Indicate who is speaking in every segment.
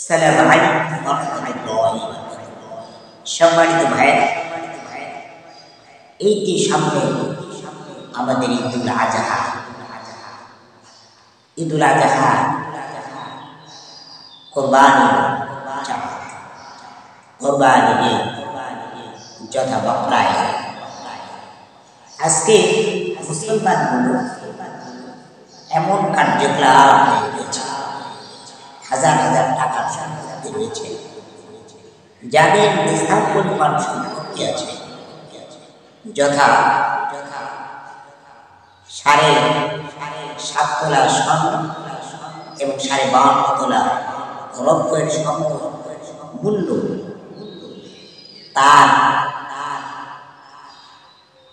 Speaker 1: সালাম আলাইকুম ওয়া রাহমাতুল্লাহি ওয়া বারাকাতুহু। সম্মানিত ভাইরা, এই যে সামনে আমাদের ঈদুল আজহা, ঈদুল আজহা কোরবানি, কোরবানি যথা বকরায় আজকে মুসলমানগুলো এমন কার্যকলাপ হয়ে গেছে, হাজার হাজার টাকার সম্পত্তি রয়েছে, যাদের নিস্তার পরিমাণ সম্পত্তি আছে, যথা 7.5 তোলা স্বর্ণ এবং 52.5 তোলা রৌপ্যের মূল্য, তার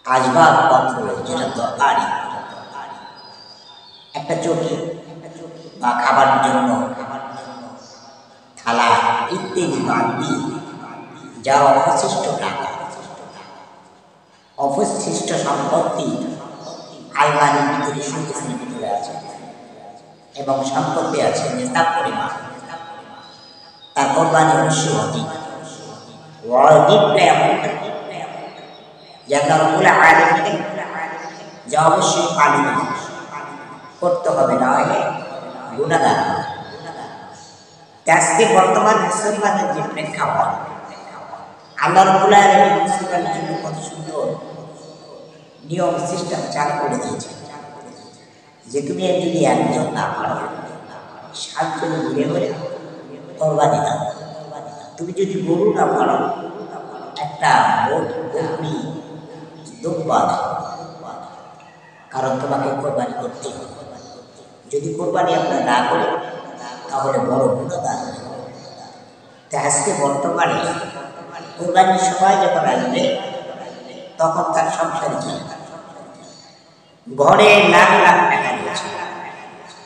Speaker 1: আসবাবপত্র যেটা দরকারি, একটা চৌকি বা খাবার জন্য থালা ইত্যাদি বাদ দিয়ে যা অবশিষ্ট টাকা, অবশিষ্ট সম্পত্তি আলমারির ভিতরে শোকেসের ভিতরে আছে এবং সম্পত্তি আছে নেশার পরিমাণ, তার কোরবানি অবশ্যই অধিক যা অবশ্যই পালন করতে হবে, না হলে গুণাগার। আজকে বর্তমান মুসলমানের যে প্রেক্ষাপট, আল্লাহ রাব্বুল আলামিন মুসলমানের জন্য কত সুন্দর নিয়ম সিস্টেম চালু করে দিয়েছে যে তুমি যদি একজন না পারো 7 জন মিলে করে কোরবানি দাও। তুমি যদি গরু না পারো একটা বকরি দুম্বা দাও, কারণ তোমাকে কোরবানি করতে হবে। যদি কোরবানি আমরা না করি তাহলে বড় গুণাগার হবে। তা আজকে বর্তমানে কোরবানির সময় যখন আসবে তখন তার সংসারে চলে না, ঘরে লাখ লাখ টাকা রয়েছে,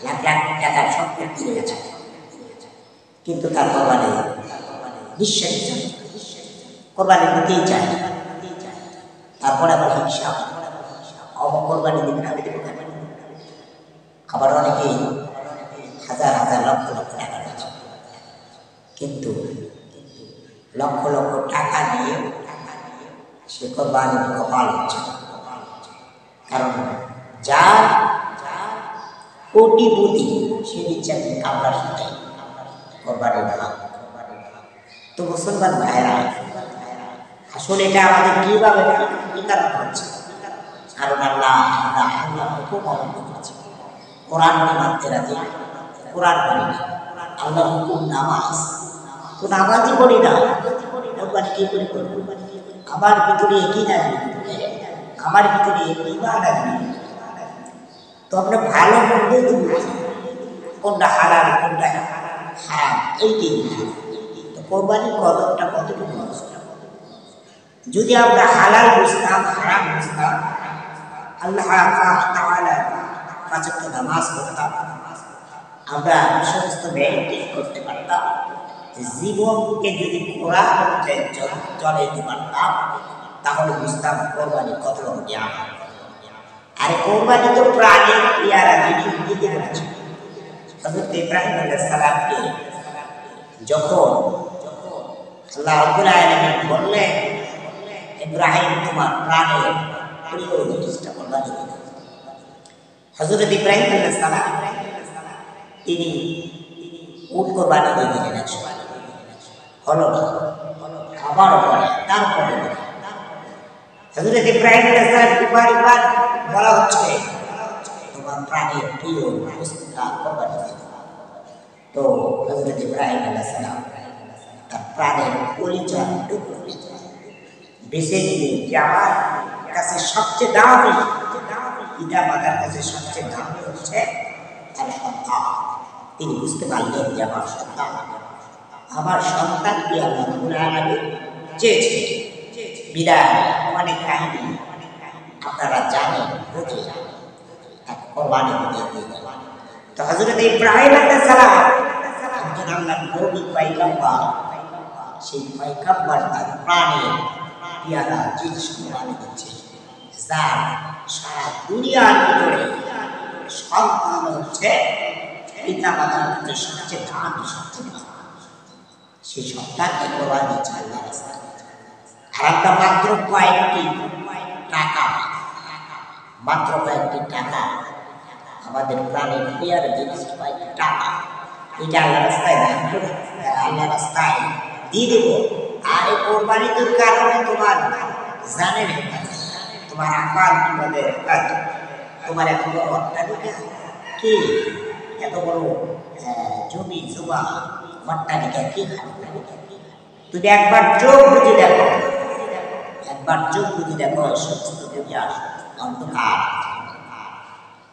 Speaker 1: লাখ লাখ টাকার সম্পত্তি রয়েছে, কিন্তু তার কোরবানি নিঃশ্বাসী চলে, কোরবানি দিতেই চায়। তারপরে আবার হিংসা, কোরবানি দিবেন আমি দেবো কেন। আবার অনেকেই হাজার হাজার লক্ষ লক্ষ টাকা রয়েছে, কিন্তু লক্ষ লক্ষ টাকা নিয়ে সে কোরবানির কপাল হচ্ছে। কারণ যার কোটিপতি সে দিচ্ছে কামড়ার সাথে কোরবানির ভাগ। তো মুসলমান ভাইরা, আসলে এটা আমাদের কিভাবে বিকারণ হচ্ছে? কারণ আল্লাহ হুকুম অবলম্বন করেছে, কোরআন মানতে রাজি, কোরআন মানি না। আল্লাহ হুকুম নামাজ, তো নামাজই করি না, কোরবানি কি করে করবো? আমার ভিতরে একই আসবে, আমার ভিতরে ইমান আসবে। তো আমরা ভালো মন্দ বুঝি, কোনটা হালাল কোনটা হারাম এইটাই বুঝি। তো কোরবানির কদরটা কতটুকু বুঝতাম? যদি আমরা হালাল বুঝতাম, হারাম বুঝতাম, আল্লাহ তাআলা 5 ওয়াক্ত নামাজ পড়তাম, আমরা সমস্ত মেইনটেইন করতে পারতাম, জীবনকে যদি কোরআন অনুযায়ী চলে দিতে পারতাম, তাহলে বুঝতাম কোরবানির কত বড় জ্ঞান। আরে কোরবানি তো প্রাণের পেয়ারা জিনিস দিতে বলেছে। হযরত ইব্রাহিম আলাইহিস সালামকে যখন আল্লাহ রাব্বুল আলামিন বললেন, ইব্রাহিম তোমার প্রাণের প্রিয় জিনিসটা কোরবানি দিতে, হযরত ইব্রাহিম আলাইহিস সালাম তিনি উট কোরবানি দিয়ে দিলেন। হলো না, আবার পরে তারপরে হযরত ইব্রাহিম আলাইহিস সালাম বারবার বলা হচ্ছে তোমার প্রাণের প্রিয় বস্তুটা কোরবানি দিতে। তো হযরত ইব্রাহিম আলাইহিস সালাম তার প্রাণের পরিচয় বেছে দিলেন যে আমার কাছে সবচেয়ে দামি, পিতা মাতার কাছে সবচেয়ে দামি হচ্ছে তার সন্তান। তিনি বুঝতে পারলেন যে আমার সন্তানকে আল্লাহ রাব্বুল আলামিন চেয়েছে। বিদায় অনেক কাহিনী আপনারা জানেন, বুঝে এক কোরবানি দিয়ে দিলেন। তো হযরত ইব্রাহিম আলাইহিস সালাম একজন আল্লাহর নবী পয়গম্বর, সেই পয়গম্বর তার প্রাণের পেয়ারা জিনিস কোরবানি দিচ্ছে, যার সারা দুনিয়ার ভিতরে সন্তান হচ্ছে পিতা মাতার কাছে সবচেয়ে দামি, সবচেয়ে সেই সন্তানকে কোরবানি দিচ্ছে আল্লাহর রাস্তায়। আর আমরা মাত্র কয়েকটি টাকা, মাত্র কয়েকটি টাকা, আমাদের প্রাণের প্রিয়ার জিনিস কয়েকটি টাকা, এটা আল্লাহ রাস্তায় দান করে আল্লাহ রাস্তায় দিয়ে দেবো। আর এই কোরবানির কারণে তোমার জানের হেফাজত, তোমার আপার বিপদের হেফাজত, তোমার এত বড় অট্টালিকা, কি এত বড় জমি জমা অট্টালিকা কি তুমি একবার চোখ বুঝে দেখো, একবার চোখ বুঝে দেখো, সমস্ত দুনিয়া অন্ধকার।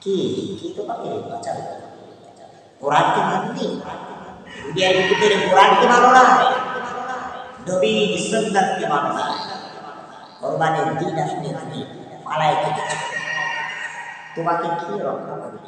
Speaker 1: কি কি তোমাকে বাঁচাবে? কোরআনকে মাননি, দুনিয়ার ভিতরে কোরআনকে মানো না, নবী সুন্নাতকে মানো না, কোরবানির দিন আসলে তুমি পালায় গেছো, তোমাকে কি রক্ষা করবে?